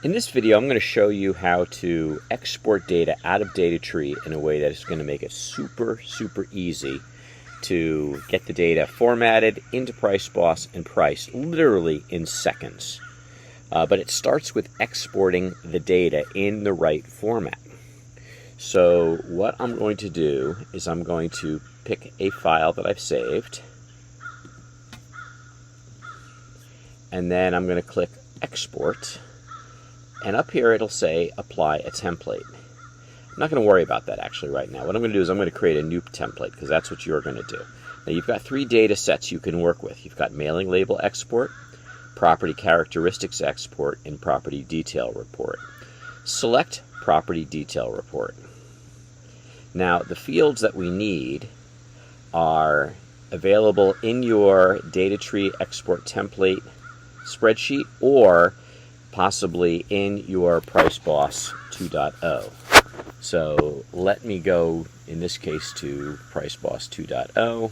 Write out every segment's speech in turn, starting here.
In this video, I'm going to show you how to export data out of DataTree in a way that is going to make it super easy to get the data formatted into Price Boss and priced literally in seconds. But it starts with exporting the data in the right format. So what I'm going to do is I'm going to pick a file that I've saved, and then I'm going to click Export. And up here it'll say apply a template. I'm not going to worry about that actually right now. What I'm going to do is I'm going to create a new template because that's what you're going to do. Now you've got three data sets you can work with. You've got mailing label export, property characteristics export, and property detail report. Select property detail report. Now the fields that we need are available in your DataTree Export template spreadsheet or possibly in your Price Boss 2.0. So let me go, in this case, to Price Boss 2.0.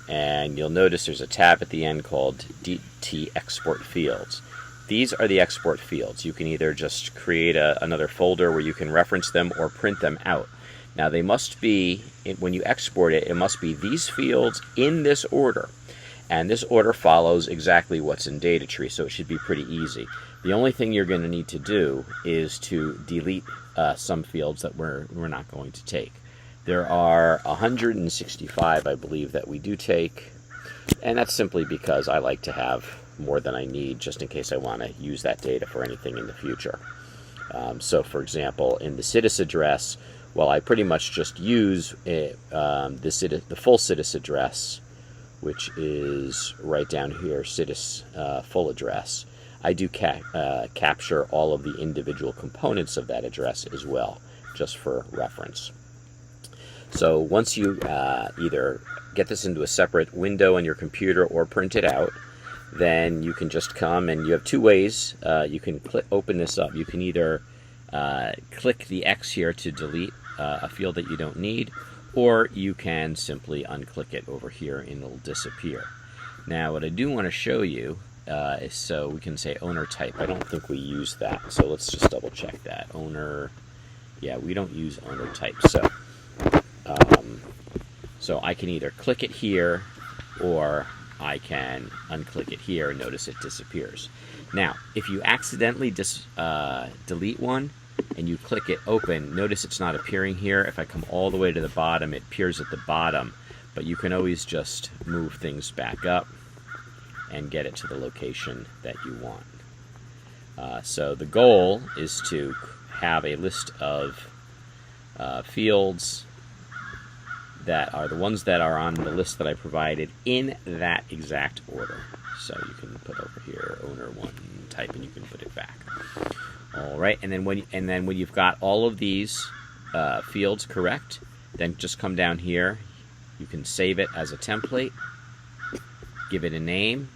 And you'll notice there's a tab at the end called DT Export Fields. These are the export fields. You can either just create another folder where you can reference them or print them out. Now they must be, when you export it, it must be these fields in this order. And this order follows exactly what's in DataTree, so it should be pretty easy. The only thing you're going to need to do is to delete some fields that we're not going to take. There are 165, I believe, that we do take, and that's simply because I like to have more than I need just in case I want to use that data for anything in the future. So, for example, in the CITIS address, well, I pretty much just use the full CITIS address, which is right down here, CITIS full address. I do capture all of the individual components of that address as well, just for reference. So once you either get this into a separate window on your computer or print it out, then you can just come, and you have two ways you can open this up. You can either click the X here to delete a field that you don't need, or you can simply unclick it over here and it'll disappear. Now what I do want to show you is, so we can say owner type. I don't think we use that, so let's just double check that. Owner, yeah, we don't use owner type. So I can either click it here or I can unclick it here and notice it disappears. Now if you accidentally delete one and you click it open, notice it's not appearing here. If I come all the way to the bottom, it appears at the bottom, but you can always just move things back up and get it to the location that you want. So the goal is to have a list of fields that are the ones that are on the list that I provided in that exact order. So you can put over here owner one type and you can put it back. All right, and then when you've got all of these fields correct, then just come down here. You can save it as a template, give it a name,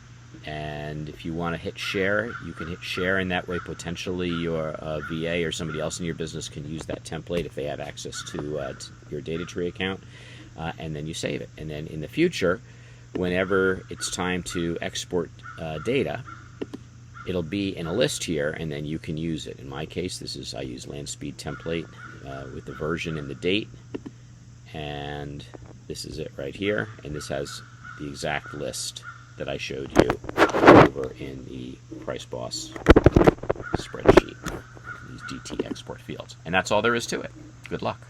and if you want to hit share, you can hit share, and that way potentially your VA or somebody else in your business can use that template if they have access to your DataTree account, and then you save it. And then in the future, whenever it's time to export data, it'll be in a list here, and then you can use it. In my case, I use LandSpeed template with the version and the date, and this is it right here, and this has the exact list that I showed you over in the Price Boss spreadsheet, these DT export fields. And that's all there is to it. Good luck.